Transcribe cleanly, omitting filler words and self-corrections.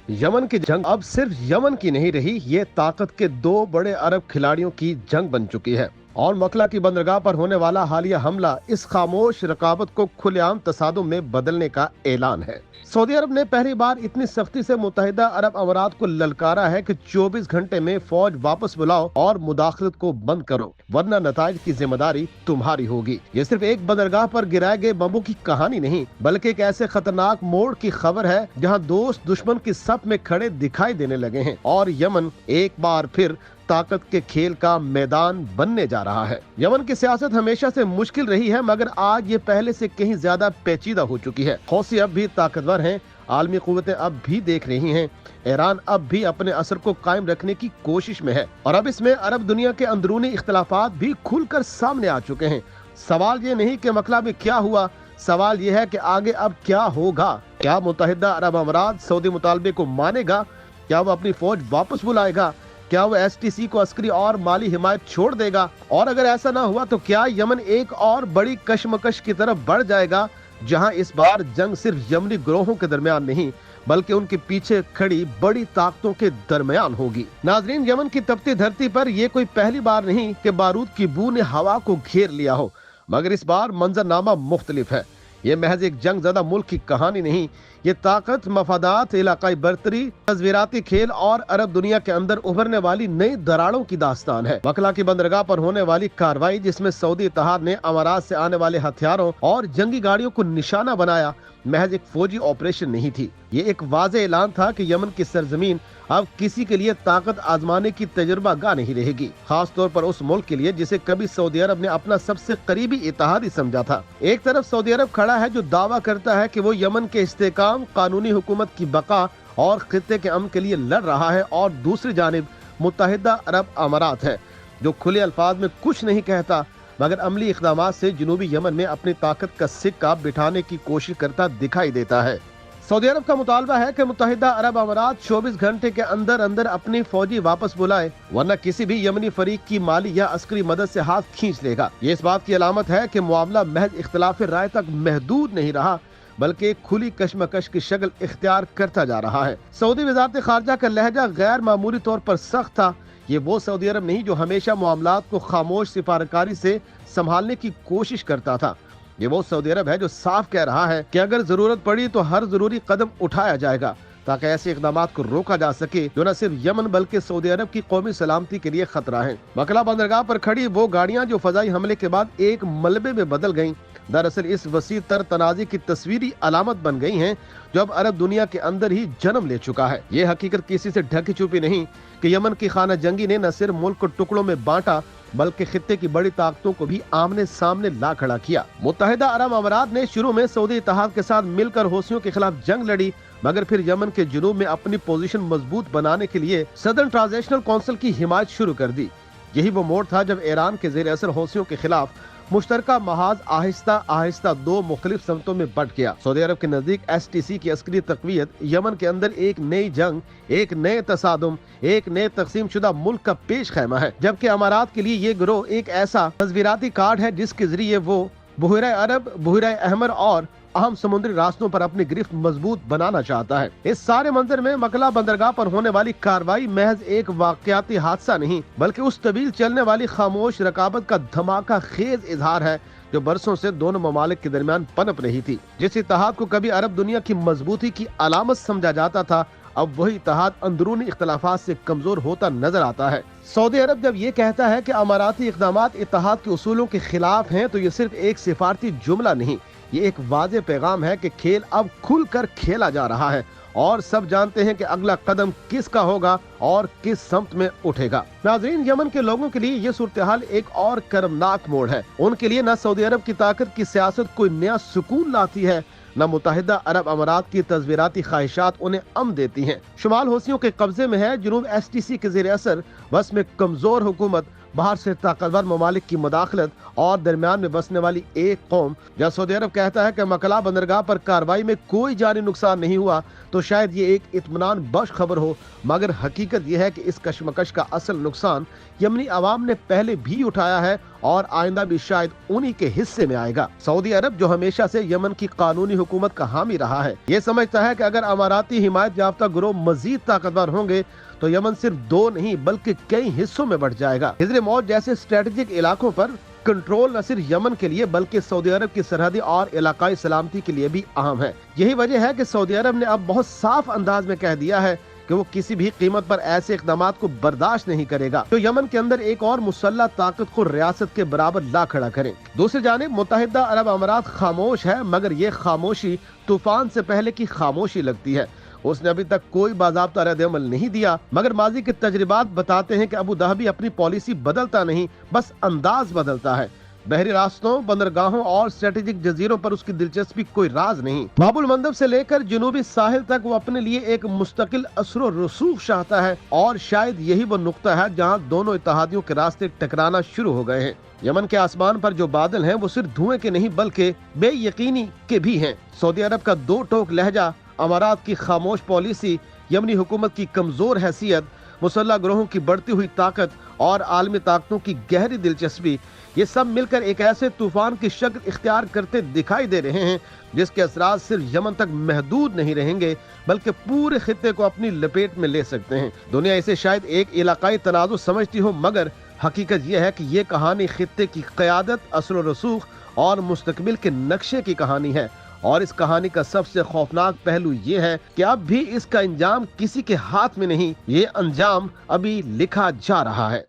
Yemen की जंग अब सिर्फ यमन की नहीं रही, ये ताकत के दो बड़े अरब खिलाड़ियों की जंग बन चुकी है। और मकला की बंदरगाह पर होने वाला हालिया हमला इस खामोश रकाबत को खुलेआम तसादुम में बदलने का ऐलान है। सऊदी अरब ने पहली बार इतनी सख्ती से मुत्तहिदा अरब अमारात को ललकारा है कि 24 घंटे में फौज वापस बुलाओ और मुदाखलत को बंद करो, वरना नताइज की जिम्मेदारी तुम्हारी होगी। ये सिर्फ एक बंदरगाह पर गिराए गए बमों की कहानी नहीं, बल्कि एक ऐसे खतरनाक मोड़ की खबर है जहां दोस्त दुश्मन की सफ में खड़े दिखाई देने लगे हैं और यमन एक बार फिर ताकत के खेल का मैदान बनने जा रहा है। यमन की सियासत हमेशा से मुश्किल रही है, मगर आज ये पहले से कहीं ज्यादा पेचीदा हो चुकी है। हौसी अब भी ताकतवर हैं, आलमी कुव्वतें अब भी देख रही हैं, ईरान अब भी अपने असर को कायम रखने की कोशिश में है और अब इसमें अरब दुनिया के अंदरूनी इख्तलाफात भी खुलकर सामने आ चुके हैं। सवाल ये नहीं कि मकला में क्या हुआ, सवाल ये है कि आगे अब क्या होगा। क्या मुत्तहिदा अरब अमारात सऊदी मुतालबे को मानेगा? क्या वो अपनी फौज वापस बुलाएगा? क्या वो STC को अस्करी और माली हिमायत छोड़ देगा? और अगर ऐसा ना हुआ तो क्या यमन एक और बड़ी कशमकश की तरफ बढ़ जाएगा, जहां इस बार जंग सिर्फ यमनी ग्रोहों के दरमियान नहीं बल्कि उनके पीछे खड़ी बड़ी ताकतों के दरमियान होगी। नाजरीन, यमन की तपती धरती पर यह कोई पहली बार नहीं कि बारूद की बू ने हवा को घेर लिया हो, मगर इस बार मंजरनामा मुख्तलिफ है। ये महज एक जंग ज़दा मुल्क की कहानी नहीं, ये ताकत, मफादात, इलाकाई बर्तरी, तस्वीराती खेल और अरब दुनिया के अंदर उभरने वाली नई दरारों की दास्तान है। मकला की बंदरगाह पर होने वाली कार्रवाई, जिसमें सऊदी इत्तेहाद ने अमारात से आने वाले हथियारों और जंगी गाड़ियों को निशाना बनाया, महज एक फौजी ऑपरेशन नहीं थी। ये एक वाज़ेह ऐलान था कि यमन की सरजमीन अब किसी के लिए ताकत आजमाने की तजुर्बा गाह नहीं रहेगी, खास तौर पर उस मुल्क के लिए जिसे कभी सऊदी अरब ने अपना सबसे करीबी इत्तेहादी समझा था। एक तरफ सऊदी अरब खड़ा है जो दावा करता है कि वो यमन के इस्तेकाम, कानूनी हुकूमत की बका और खित्ते के अमन के लिए लड़ रहा है, और दूसरी जानिब मुत्तहिदा अरब अमारात है जो खुले अल्फाज में कुछ नहीं कहता मगर अमली इक़दामात से जनूबी यमन में अपनी ताकत का सिक्का बिठाने की कोशिश करता दिखाई देता है। सऊदी अरब का मुतालबा है कि मुत्तहिदा अरब अमारात 24 घंटे के अंदर अंदर अपनी फौजी वापस बुलाए, वरना किसी भी यमनी फरीक की माली या अस्करी मदद से हाथ खींच लेगा। ये इस बात की अलामत है कि मामला महज इख्तिलाफ राय तक महदूद नहीं रहा, बल्कि एक खुली कशमकश की शक्ल इख्तियार करता जा रहा है। सऊदी वज़ारत ख़ारजा का लहजा गैर मामूली तौर पर सख्त था। ये वो सऊदी अरब नहीं जो हमेशा मामलात को खामोश सिफारकारी से संभालने की कोशिश करता था। ये वो सऊदी अरब है जो साफ कह रहा है कि अगर जरूरत पड़ी तो हर जरूरी कदम उठाया जाएगा ताकि ऐसे इक़दामात को रोका जा सके जो न सिर्फ यमन बल्कि सऊदी अरब की कौमी सलामती के लिए खतरा है। मकला बंदरगाह पर खड़ी वो गाड़ियां जो फजाई हमले के बाद एक मलबे में बदल गईं, दरअसल इस वसी तर तनाज़ी की तस्वीरी अलामत बन गई हैं जो अब अरब दुनिया के अंदर ही जन्म ले चुका है। ये हकीकत किसी से ढकी छुपी नहीं कि यमन की खाना जंगी ने न सिर्फ मुल्क को टुकड़ों में बांटा बल्कि खित्ते की बड़ी ताकतों को भी आमने सामने ला खड़ा किया। मुत्तहिदा अरब अमारात ने शुरू में सऊदी इत्तेहाद के साथ मिलकर हौसियों के खिलाफ जंग लड़ी, मगर फिर यमन के जुनूब में अपनी पोजीशन मजबूत बनाने के लिए सदर्न ट्रांजिशनल काउंसिल की हिमायत शुरू कर दी। यही वो मोड़ था जब ईरान के जेर असर हौसियों के खिलाफ मुश्तरका महाज आहिस्ता आहिस्ता दो मुख्तलिफ समतों में बट गया। सऊदी अरब के नजदीक STC की अस्करी तकवीयत यमन के अंदर एक नई जंग, एक नए तसादुम, एक नए तकसीम शुदा मुल्क का पेश खैमा है, जबकि अमारात के लिए ये गिरोह एक ऐसा तस्वीराती कार्ड है जिसके जरिए वो बुहरा अरब, बुहरा अहमर और अहम समुद्री रास्तों पर अपनी गिरफ्त मजबूत बनाना चाहता है। इस सारे मंजर में मकला बंदरगाह पर होने वाली कार्रवाई महज एक वाकयाती हादसा नहीं बल्कि उस तवील चलने वाली खामोश रकाबत का धमाका खेज इजहार है जो बरसों से दोनों ममालिक के दरमियान पनप रही थी। जिस इत्तेहाद को कभी अरब दुनिया की मजबूती की अलामत समझा जाता था, अब वही इत्तेहाद अंदरूनी इख्तलाफात से कमजोर होता नजर आता है। सऊदी अरब जब ये कहता है कि अमाराती इक़दामात इत्तेहाद के उसूलों के खिलाफ हैं, तो ये सिर्फ एक सिफारती जुमला नहीं, ये एक वाज़ेह पैगाम है कि खेल अब खुलकर खेला जा रहा है और सब जानते हैं कि अगला कदम किसका होगा और किस समत में उठेगा। नाज़रीन, यमन के लोगों के लिए ये सूरत-ए-हाल एक और कर्मनाक मोड़ है। उनके लिए न सऊदी अरब की ताकत की सियासत कोई नया सुकून लाती है, न मुत्तहिदा अरब अमारात की तस्वीराती ख्वाहिशात उन्हें अमन देती हैं। शुमाल हौसियों के कब्जे में है, जुनूब STC के ज़ेर असर बस में कमजोर हुकूमत, बाहर से ताकतवर ममालिक की मुदाखलत और दरमियान में बसने वाली एक कौम। जब सऊदी अरब कहता है कि मकला बंदरगाह पर कार्रवाई में कोई जानी नुकसान नहीं हुआ, तो शायद ये एक इत्मीनान बख्श खबर हो, मगर हकीकत यह है कि इस कशमकश का असल नुकसान यमनी अवाम ने पहले भी उठाया है اور آئندہ بھی شاید انہی کے حصے میں آئے گا۔ سعودی عرب جو ہمیشہ سے یمن کی قانونی حکومت کا حامی رہا ہے، یہ سمجھتا ہے کہ اگر اماراتی حمایت یافتہ گروہ مزید طاقتور ہوں گے تو یمن صرف 2 نہیں بلکہ کئی حصوں میں بڑھ جائے گا۔ حضر موت جیسے اسٹریٹجک علاقوں پر کنٹرول نہ صرف یمن کے لیے بلکہ سعودی عرب کی سرحدی اور علاقائی سلامتی کے لیے بھی اہم ہے۔ یہی وجہ ہے کہ سعودی عرب نے اب بہت صاف انداز میں کہہ دیا ہے کہ وہ کسی بھی قیمت پر ایسے اقدامات کو برداشت نہیں کرے گا جو یمن کے اندر ایک اور مسلح طاقت کو ریاست کے برابر لا کھڑا کریں۔ دوسری جانب متحدہ عرب امارات خاموش ہے، مگر یہ خاموشی طوفان سے پہلے کی خاموشی لگتی ہے۔ اس نے ابھی تک کوئی باضابطہ رد عمل نہیں دیا، مگر ماضی کے تجربات بتاتے ہیں کہ ابوظہبی اپنی پالیسی بدلتا نہیں، بس انداز بدلتا ہے۔ بحری راستوں، بندرگاہوں اور اسٹریٹجک جزیروں پر اس کی دلچسپی کوئی راز نہیں۔ باب المندب سے لے کر جنوبی ساحل تک وہ اپنے لیے ایک مستقل اثر و رسوخ چاہتا ہے، اور شاید یہی وہ نقطہ ہے جہاں دونوں اتحادیوں کے راستے ٹکرانا شروع ہو گئے ہیں۔ یمن کے آسمان پر جو بادل ہیں وہ صرف دھوئیں کے نہیں بلکہ بے یقینی کے بھی ہیں۔ سعودی عرب کا 2 ٹوک لہجہ، امارات کی خاموش پالیسی، یمنی حکومت کی کمزور حیثیت، مسلح گروہوں کی بڑھتی ہوئی طاقت اور عالمی طاقتوں کی گہری دلچسپی، یہ سب مل کر ایک ایسے طوفان کی شکل اختیار کرتے دکھائی دے رہے ہیں جس کے اثرات صرف یمن تک محدود نہیں رہیں گے بلکہ پورے خطے کو اپنی لپیٹ میں لے سکتے ہیں۔ دنیا اسے شاید ایک علاقائی تنازع سمجھتی ہو، مگر حقیقت یہ ہے کہ یہ کہانی خطے کی قیادت، اثر و رسوخ اور مستقبل کے نقشے کی کہانی ہے، اور اس کہانی کا سب سے خوفناک پہلو یہ ہے کہ اب بھی اس کا انجام کسی کے ہاتھ میں نہیں، یہ انجام ابھی لکھا جا رہا ہے۔